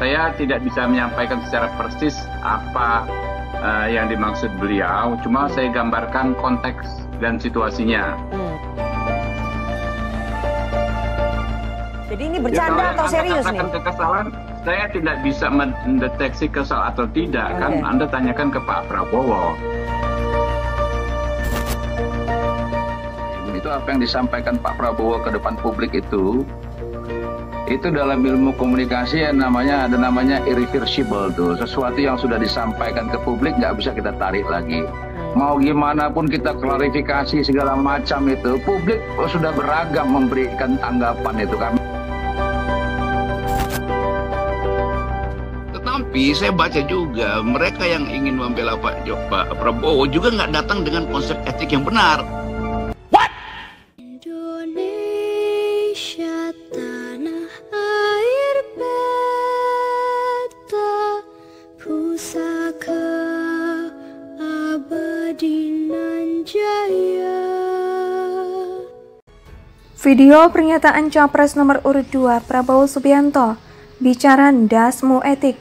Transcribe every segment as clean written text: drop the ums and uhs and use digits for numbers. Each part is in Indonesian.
Saya tidak bisa menyampaikan secara persis apa yang dimaksud beliau, cuma saya gambarkan konteks dan situasinya. Jadi ini bercanda atau serius nih? Kekesalan, saya tidak bisa mendeteksi kesal atau tidak, kan Anda tanyakan ke Pak Prabowo. Itu apa yang disampaikan Pak Prabowo ke depan publik itu dalam ilmu komunikasi ada namanya irreversible tuh. Sesuatu yang sudah disampaikan ke publik nggak bisa kita tarik lagi. Mau gimana pun kita klarifikasi segala macam itu, publik sudah beragam memberikan tanggapan itu kan. Tetapi saya baca juga mereka yang ingin membela Pak Prabowo juga nggak datang dengan konsep etik yang benar. Indonesia tanah air beta, pusaka abadi nan jaya. Video pernyataan Capres nomor urut 2 Prabowo Subianto bicara dasmu etik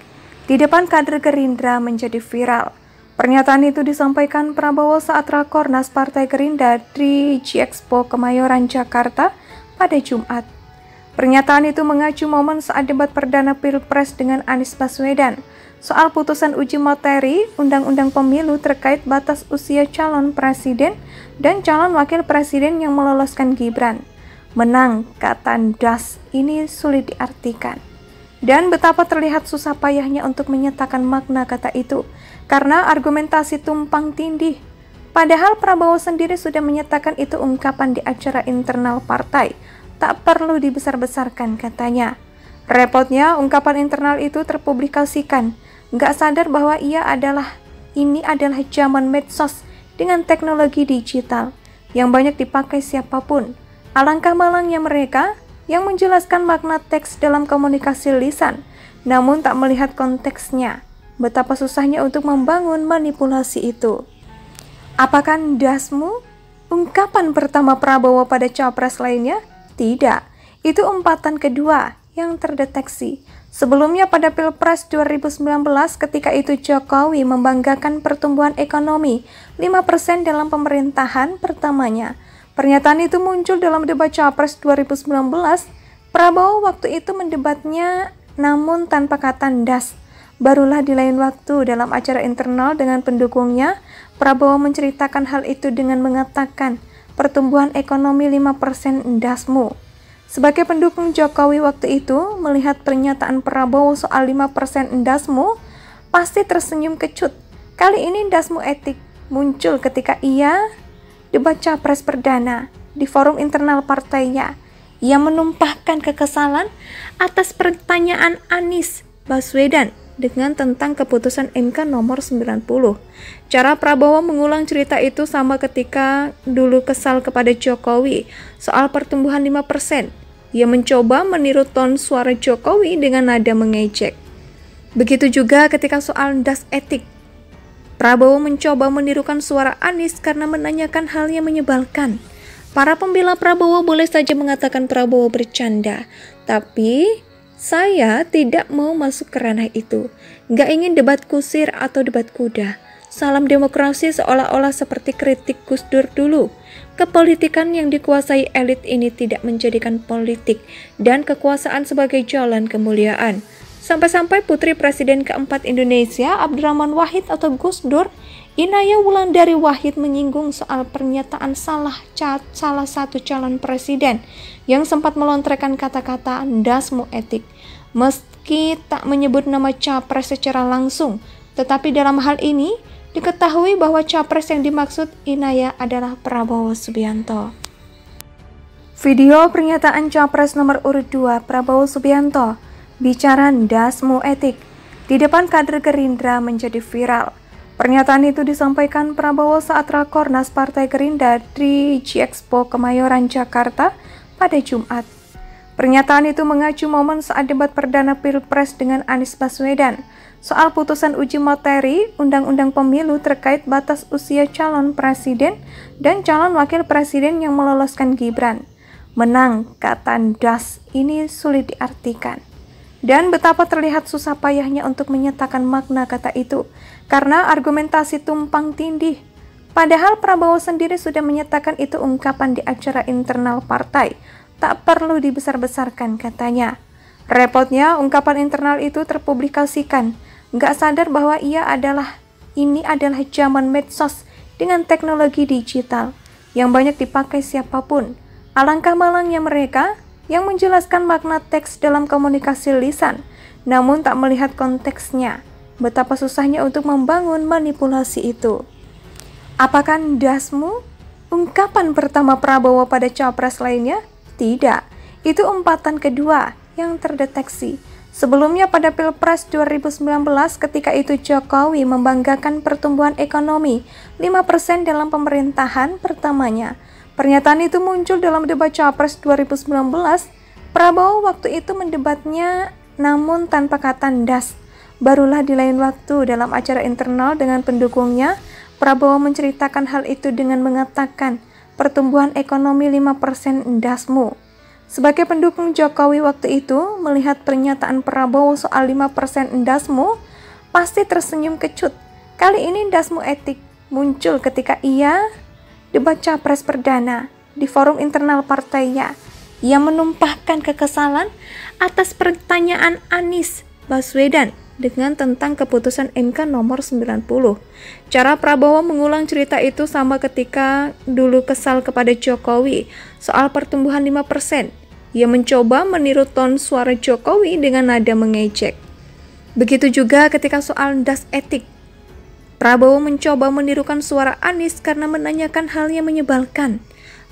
di depan kader Gerindra menjadi viral. Pernyataan itu disampaikan Prabowo saat Rakornas Partai Gerindra di G-Expo Kemayoran, Jakarta pada Jumat. Pernyataan itu mengacu momen saat debat perdana Pilpres dengan Anies Baswedan soal putusan uji materi Undang-Undang Pemilu terkait batas usia calon presiden dan calon wakil presiden yang meloloskan Gibran. Menang, kata das ini sulit diartikan. Dan betapa terlihat susah payahnya untuk menyatakan makna kata itu, karena argumentasi tumpang tindih. Padahal Prabowo sendiri sudah menyatakan itu ungkapan di acara internal partai, tak perlu dibesar-besarkan katanya. Repotnya ungkapan internal itu terpublikasikan, nggak sadar bahwa ini adalah zaman medsos dengan teknologi digital yang banyak dipakai siapapun. Alangkah malangnya mereka yang menjelaskan makna teks dalam komunikasi lisan, namun tak melihat konteksnya. Betapa susahnya untuk membangun manipulasi itu. Apakah dasmu? Ungkapan pertama Prabowo pada capres lainnya? Tidak. Itu umpatan kedua yang terdeteksi. Sebelumnya pada Pilpres 2019 ketika itu Jokowi membanggakan pertumbuhan ekonomi 5% dalam pemerintahan pertamanya. Pernyataan itu muncul dalam debat Capres 2019. Prabowo waktu itu mendebatnya namun tanpa kata das. Barulah di lain waktu dalam acara internal dengan pendukungnya, Prabowo menceritakan hal itu dengan mengatakan pertumbuhan ekonomi 5% dasmu. Sebagai pendukung Jokowi waktu itu, melihat pernyataan Prabowo soal 5% dasmu, pasti tersenyum kecut. Kali ini dasmu etik muncul ketika ia debat Capres perdana di forum internal partainya. Ia menumpahkan kekesalan atas pertanyaan Anies Baswedan dengan tentang keputusan MK nomor 90. Cara Prabowo mengulang cerita itu sama ketika dulu kesal kepada Jokowi soal pertumbuhan 5%. Ia mencoba meniru ton suara Jokowi dengan nada mengejek. Begitu juga ketika soal das etik. Prabowo mencoba menirukan suara Anies karena menanyakan hal yang menyebalkan. Para pembela Prabowo boleh saja mengatakan Prabowo bercanda, tapi saya tidak mau masuk ke ranah itu. Nggak ingin debat kusir atau debat kuda. Salam demokrasi seolah-olah seperti kritik Gus Dur dulu. Kepolitikan yang dikuasai elit ini tidak menjadikan politik dan kekuasaan sebagai jalan kemuliaan. Sampai-sampai putri Presiden keempat Indonesia, Abdurrahman Wahid atau Gus Dur, Inaya Wulandari Wahid menyinggung soal pernyataan salah satu calon presiden yang sempat melontarkan kata-kata dasmu etik. Meski tak menyebut nama capres secara langsung, tetapi dalam hal ini diketahui bahwa capres yang dimaksud Inaya adalah Prabowo Subianto. Video pernyataan capres nomor urut 2 Prabowo Subianto bicara dasmu etik di depan kader Gerindra menjadi viral. Pernyataan itu disampaikan Prabowo saat Rakornas Partai Gerindra di G-Expo Kemayoran, Jakarta pada Jumat. Pernyataan itu mengacu momen saat debat perdana Pilpres dengan Anies Baswedan soal putusan uji materi Undang-Undang Pemilu terkait batas usia calon presiden dan calon wakil presiden yang meloloskan Gibran. Menang, kata das ini sulit diartikan. dan betapa terlihat susah payahnya untuk menyatakan makna kata itu karena argumentasi tumpang tindih. Padahal Prabowo sendiri sudah menyatakan itu ungkapan di acara internal partai, tak perlu dibesar-besarkan katanya. Repotnya ungkapan internal itu terpublikasikan, nggak sadar bahwa ini adalah zaman medsos dengan teknologi digital yang banyak dipakai siapapun. Alangkah malangnya mereka yang menjelaskan makna teks dalam komunikasi lisan, namun tak melihat konteksnya. Betapa susahnya untuk membangun manipulasi itu. Apakah dasmu? Ungkapan pertama Prabowo pada capres lainnya? Tidak. Itu umpatan kedua yang terdeteksi. Sebelumnya pada Pilpres 2019 ketika itu Jokowi membanggakan pertumbuhan ekonomi 5% dalam pemerintahan pertamanya. Pernyataan itu muncul dalam debat Capres 2019. Prabowo waktu itu mendebatnya namun tanpa kata das. Barulah di lain waktu dalam acara internal dengan pendukungnya, Prabowo menceritakan hal itu dengan mengatakan pertumbuhan ekonomi 5% dasmu. Sebagai pendukung Jokowi waktu itu, melihat pernyataan Prabowo soal 5% dasmu, pasti tersenyum kecut. Kali ini dasmu etik muncul ketika ia debat capres perdana di forum internal partainya. Ia menumpahkan kekesalan atas pertanyaan Anies Baswedan dengan tentang keputusan MK nomor 90. Cara Prabowo mengulang cerita itu sama ketika dulu kesal kepada Jokowi soal pertumbuhan 5%. Ia mencoba meniru ton suara Jokowi dengan nada mengejek. Begitu juga ketika soal das etik. Prabowo mencoba menirukan suara Anies karena menanyakan hal yang menyebalkan.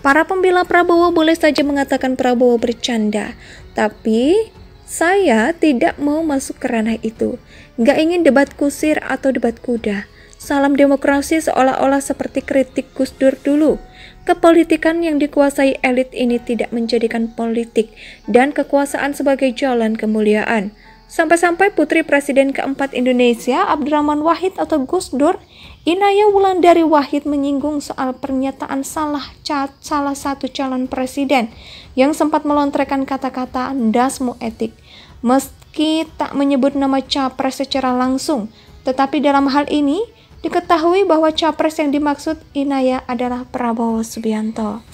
Para pembela Prabowo boleh saja mengatakan Prabowo bercanda, tapi saya tidak mau masuk ke ranah itu. Nggak ingin debat kusir atau debat kuda. Salam demokrasi seolah-olah seperti kritik Gus Dur dulu. Kepolitikan yang dikuasai elit ini tidak menjadikan politik dan kekuasaan sebagai jalan kemuliaan. Sampai-sampai putri Presiden keempat Indonesia, Abdurrahman Wahid atau Gus Dur, Inaya Wulandari Wahid menyinggung soal pernyataan salah satu calon presiden yang sempat melontarkan kata-kata dasmu etik. Meski tak menyebut nama capres secara langsung, tetapi dalam hal ini diketahui bahwa capres yang dimaksud Inaya adalah Prabowo Subianto.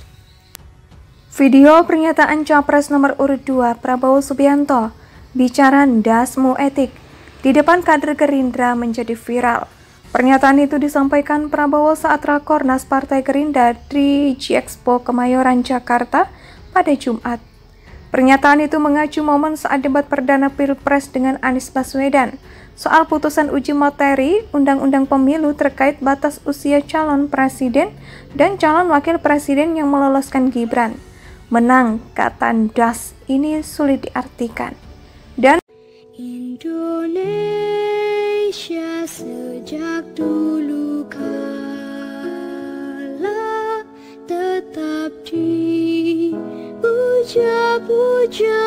Video pernyataan capres nomor urut 2 Prabowo Subianto bicara dasmu etik di depan kader Gerindra menjadi viral. Pernyataan itu disampaikan Prabowo saat Rakornas Partai Gerindra di G-Expo Kemayoran, Jakarta pada Jumat. Pernyataan itu mengacu momen saat debat perdana Pilpres dengan Anies Baswedan soal putusan uji materi Undang-Undang Pemilu terkait batas usia calon presiden dan calon wakil presiden yang meloloskan Gibran. Menang, kata das ini sulit diartikan. Dan Indonesia sejak dulu kala tetap dipuja-puja